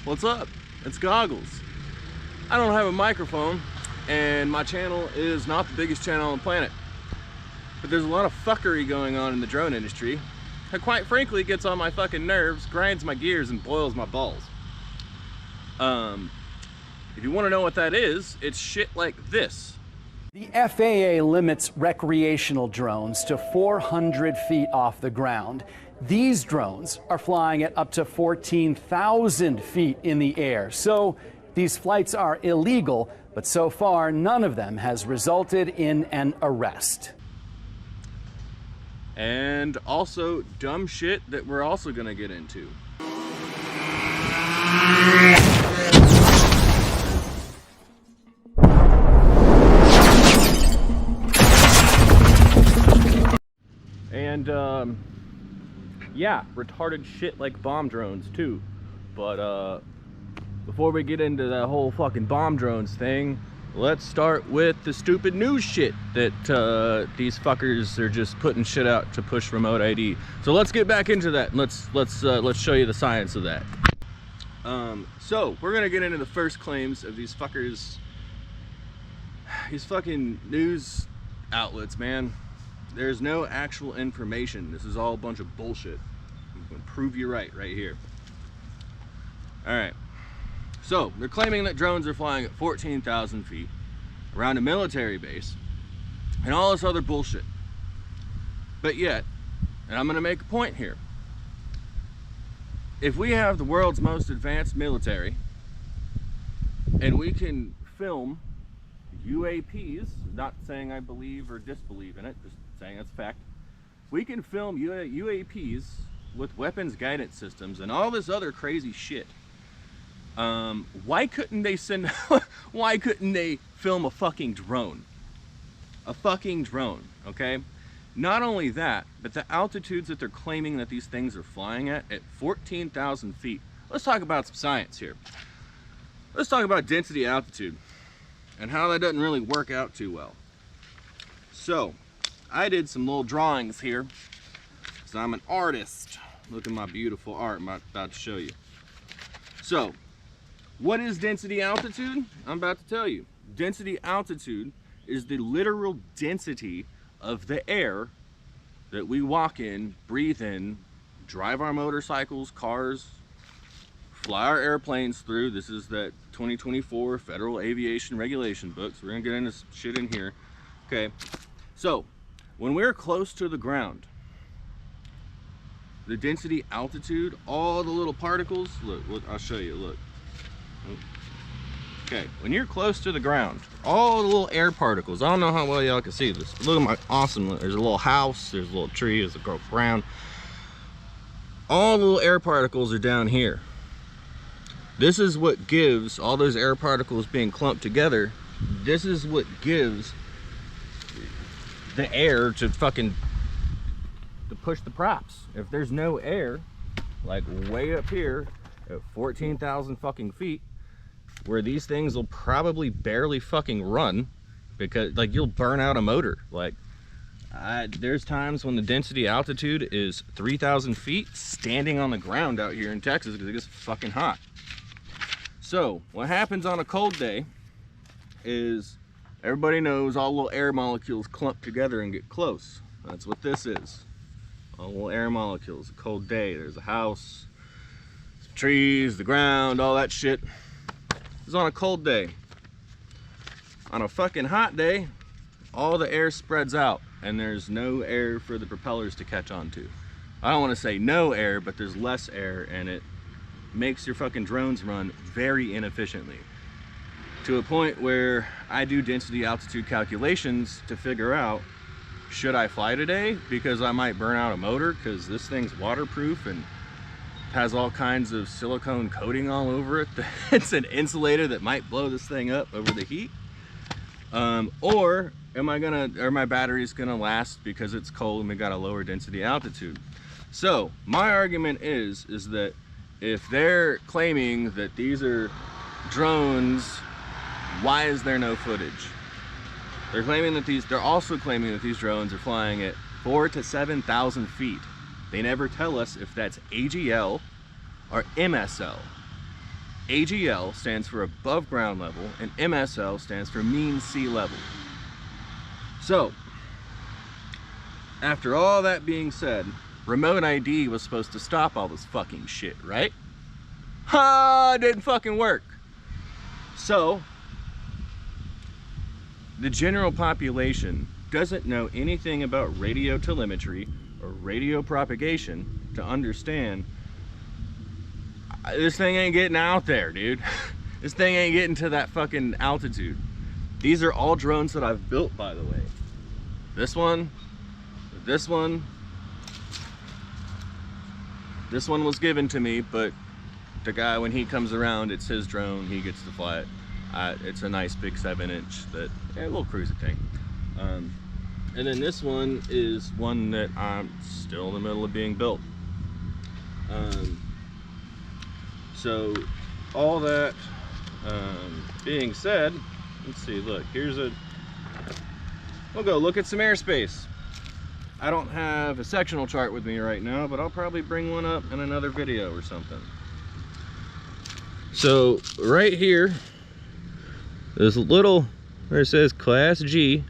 What's up? It's Goggles. I don't have a microphone, and my channel is not the biggest channel on the planet. But there's a lot of fuckery going on in the drone industry that quite frankly gets on my fucking nerves, grinds my gears, and boils my balls. If you want to know what that is, it's shit like this. The FAA limits recreational drones to 400 feet off the ground. These drones are flying at up to 14,000 feet in the air. So these flights are illegal, but so far none of them has resulted in an arrest. And also dumb shit that we're also gonna get into. And yeah, retarded shit like bomb drones too. But before we get into that whole fucking bomb drones thing, let's start with the stupid news shit that these fuckers are just putting shit out to push remote ID. So let's get back into that. Let's show you the science of that. So we're gonna get into the first claims of these fuckers, these fucking news outlets, man. There's no actual information. This is all a bunch of bullshit. I'm gonna prove you right here. All right. So they're claiming that drones are flying at 14,000 feet around a military base and all this other bullshit. But yet, and I'm gonna make a point here, if we have the world's most advanced military and we can film UAPs, not saying I believe or disbelieve in it, just saying that's a fact, we can film UAPs with weapons guidance systems and all this other crazy shit. Why couldn't they send why couldn't they film a fucking drone? A fucking drone, okay? Not only that, but the altitudes that they're claiming that these things are flying at 14,000 feet. Let's talk about some science here. Let's talk about density altitude and how that doesn't really work out too well. So I did some little drawings here because I'm an artist. Look at my beautiful art I'm about to show you. So what is density altitude? I'm about to tell you. Density altitude is the literal density of the air that we walk in, breathe in, drive our motorcycles, cars, fly our airplanes through. This is that 2024 Federal Aviation Regulation book, so we're gonna get into some shit in here. Okay, so when we're close to the ground, the density altitude, all the little particles, look, I'll show you, look. Okay, when you're close to the ground, all the little air particles, I don't know how well y'all can see this, but look at my awesome, there's a little house, there's a little tree, there's a girl ground. All the little air particles are down here. This is what gives all those air particles being clumped together. This is what gives the air to push the props. If there's no air, like way up here at 14,000 fucking feet, where these things will probably barely fucking run, because like you'll burn out a motor. Like there's times when the density altitude is 3,000 feet standing on the ground out here in Texas because it gets fucking hot. So what happens on a cold day is everybody knows all little air molecules clump together and get close. That's what this is. All little air molecules. A cold day, there's a house, some trees, the ground, all that shit. This is on a cold day. On a fucking hot day, all the air spreads out and there's no air for the propellers to catch on to. I don't want to say no air, but there's less air and it makes your fucking drones run very inefficiently. To a point where I do density altitude calculations to figure out, should I fly today? Because I might burn out a motor because this thing's waterproof and has all kinds of silicone coating all over it. It's an insulator that might blow this thing up over the heat. Or are my batteries gonna last because it's cold and we got a lower density altitude? So my argument is that if they're claiming that these are drones, why is there no footage? They're also claiming that these drones are flying at 4,000 to 7,000 feet. They never tell us if that's AGL or MSL. AGL stands for above ground level, and MSL stands for mean sea level. So, after all that being said, remote ID was supposed to stop all this fucking shit, right? Ha! It didn't fucking work. So, the general population doesn't know anything about radio telemetry or radio propagation to understand this thing ain't getting out there, dude. This thing ain't getting to that fucking altitude. These are all drones that I've built, by the way. This one was given to me, but the guy, when he comes around, it's his drone, he gets to fly it. It's a nice big 7-inch that, a little cruiser tank. And then this one is one that I'm still in the middle of being built. So all that being said, let's see, look, we'll go look at some airspace. I don't have a sectional chart with me right now, but I'll probably bring one up in another video or something. So right here, there's a little, where it says Class G.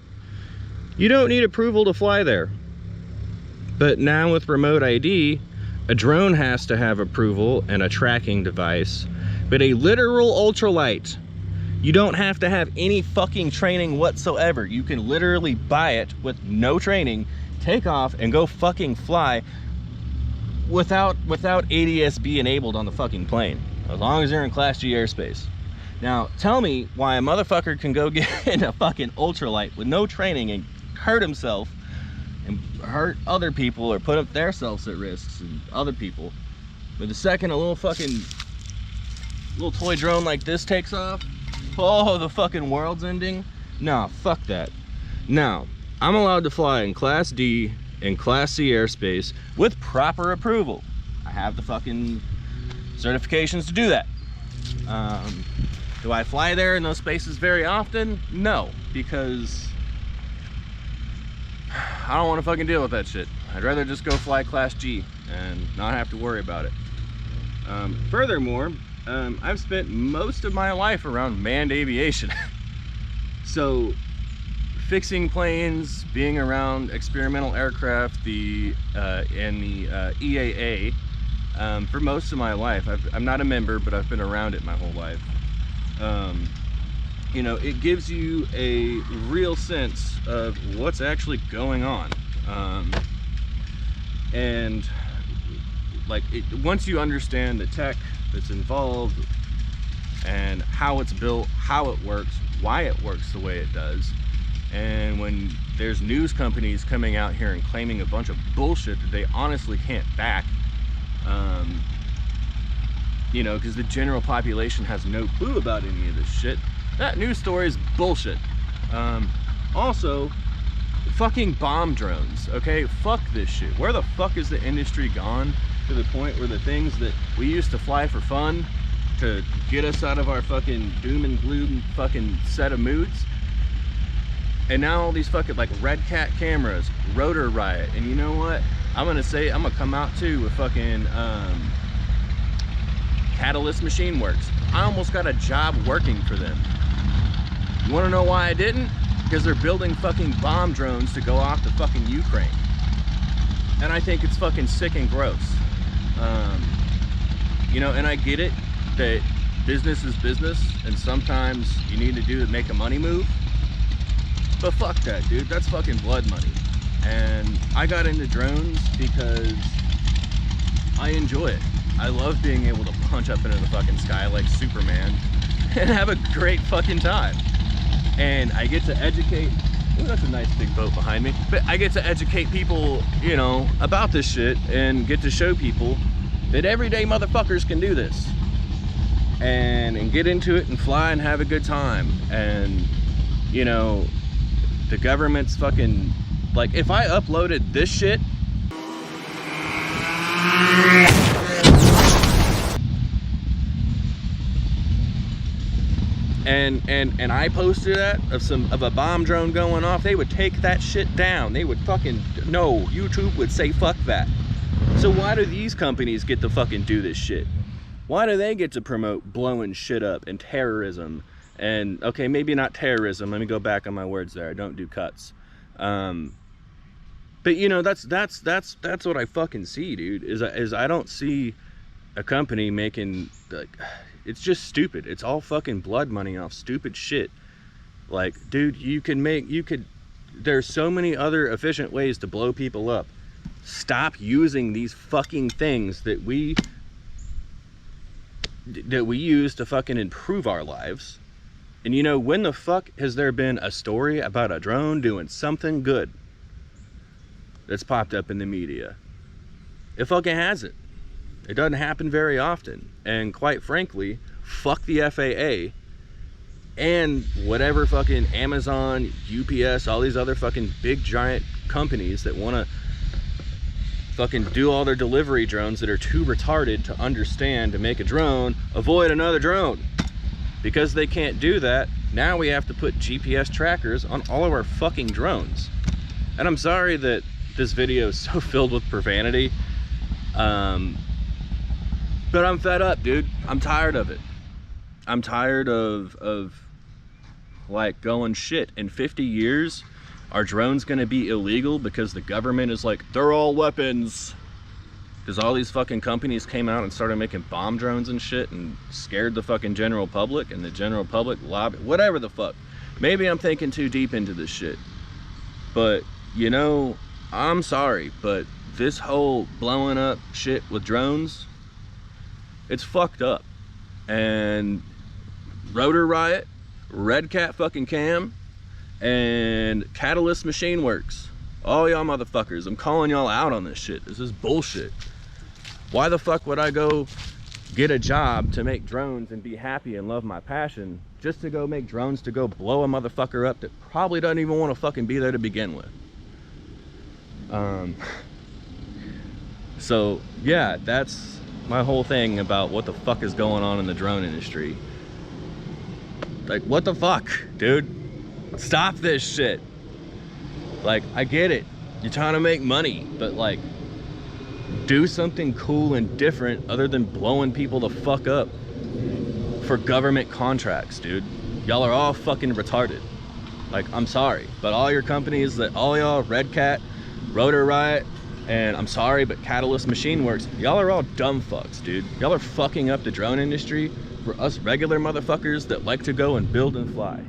You don't need approval to fly there. But now with remote ID, a drone has to have approval and a tracking device. But a literal ultralight, you don't have to have any fucking training whatsoever. You can literally buy it with no training, take off and go fucking fly without ADS-B enabled on the fucking plane, as long as you're in Class G airspace. Now tell me why a motherfucker can go get in a fucking ultralight with no training and hurt himself and hurt other people or put up themselves at risks and other people, but the second a little toy drone like this takes off, oh, the fucking world's ending. Nah, fuck that. Now I'm allowed to fly in Class D and Class C airspace with proper approval. I have the fucking certifications to do that. Do I fly there in those spaces very often? No, because I don't want to fucking deal with that shit. I'd rather just go fly Class G and not have to worry about it. Furthermore, I've spent most of my life around manned aviation. So fixing planes, being around experimental aircraft, and the EAA, for most of my life. I'm not a member, but I've been around it my whole life. You know, it gives you a real sense of what's actually going on. And like, once you understand the tech that's involved and how it's built, how it works, why it works the way it does, and when there's news companies coming out here and claiming a bunch of bullshit that they honestly can't back, you know, because the general population has no clue about any of this shit, that news story is bullshit. Also, fucking bomb drones, okay? Fuck this shit. Where the fuck is the industry gone to the point where the things that we used to fly for fun to get us out of our fucking doom and gloom fucking set of moods, and now all these fucking like Red Cat cameras, Rotor Riot, and you know what? I'm gonna come out too with fucking Catalyst Machine Works. I almost got a job working for them. You wanna know why I didn't? Because they're building fucking bomb drones to go off to fucking Ukraine. And I think it's fucking sick and gross. You know, and I get it that business is business and sometimes you need to make a money move. But fuck that, dude. That's fucking blood money. And I got into drones because I enjoy it. I love being able to punch up into the fucking sky like Superman and have a great fucking time. And I get to educate, ooh, that's a nice big boat behind me, but I get to educate people, you know, about this shit and get to show people that everyday motherfuckers can do this and get into it and fly and have a good time. And, you know, the government's fucking, like, if I uploaded this shit and I posted that of a bomb drone going off, they would take that shit down. They would fucking, no, YouTube would say fuck that. So why do these companies get to fucking do this shit? Why do they get to promote blowing shit up and terrorism? And okay, maybe not terrorism. Let me go back on my words there. I don't do cuts. But you know, that's what I fucking see, dude. Is I don't see a company making, like, it's just stupid. It's all fucking blood money off stupid shit. Like, dude, there's so many other efficient ways to blow people up. Stop using these fucking things that we use to fucking improve our lives. And you know, when the fuck has there been a story about a drone doing something good that's popped up in the media? It fucking hasn't. It doesn't happen very often. And quite frankly, fuck the FAA and whatever fucking Amazon, UPS, all these other fucking big giant companies that want to fucking do all their delivery drones that are too retarded to understand to make a drone avoid another drone. Because they can't do that, now we have to put GPS trackers on all of our fucking drones. And I'm sorry that this video is so filled with profanity, but I'm fed up, dude. I'm tired of it. I'm tired of like going, shit, in 50 years are drones gonna be illegal because the government is like, they're all weapons? Because all these fucking companies came out and started making bomb drones and shit and scared the fucking general public, and the general public lobby, whatever the fuck. Maybe I'm thinking too deep into this shit. But, you know, I'm sorry, but this whole blowing up shit with drones, it's fucked up. And Rotor Riot, Red Cat fucking Cam, and Catalyst Machine Works, all y'all motherfuckers, I'm calling y'all out on this shit. This is bullshit. Why the fuck would I go get a job to make drones and be happy and love my passion just to go make drones to go blow a motherfucker up that probably doesn't even want to fucking be there to begin with? So yeah, that's my whole thing about what the fuck is going on in the drone industry. Like, what the fuck, dude? Stop this shit. Like, I get it, you're trying to make money, but like, do something cool and different other than blowing people the fuck up for government contracts, dude. Y'all are all fucking retarded. Like, I'm sorry, but all your companies, that all y'all, Red Cat, Rotor Riot, and I'm sorry, but Catalyst Machine Works, y'all are all dumb fucks, dude. Y'all are fucking up the drone industry for us regular motherfuckers that like to go and build and fly.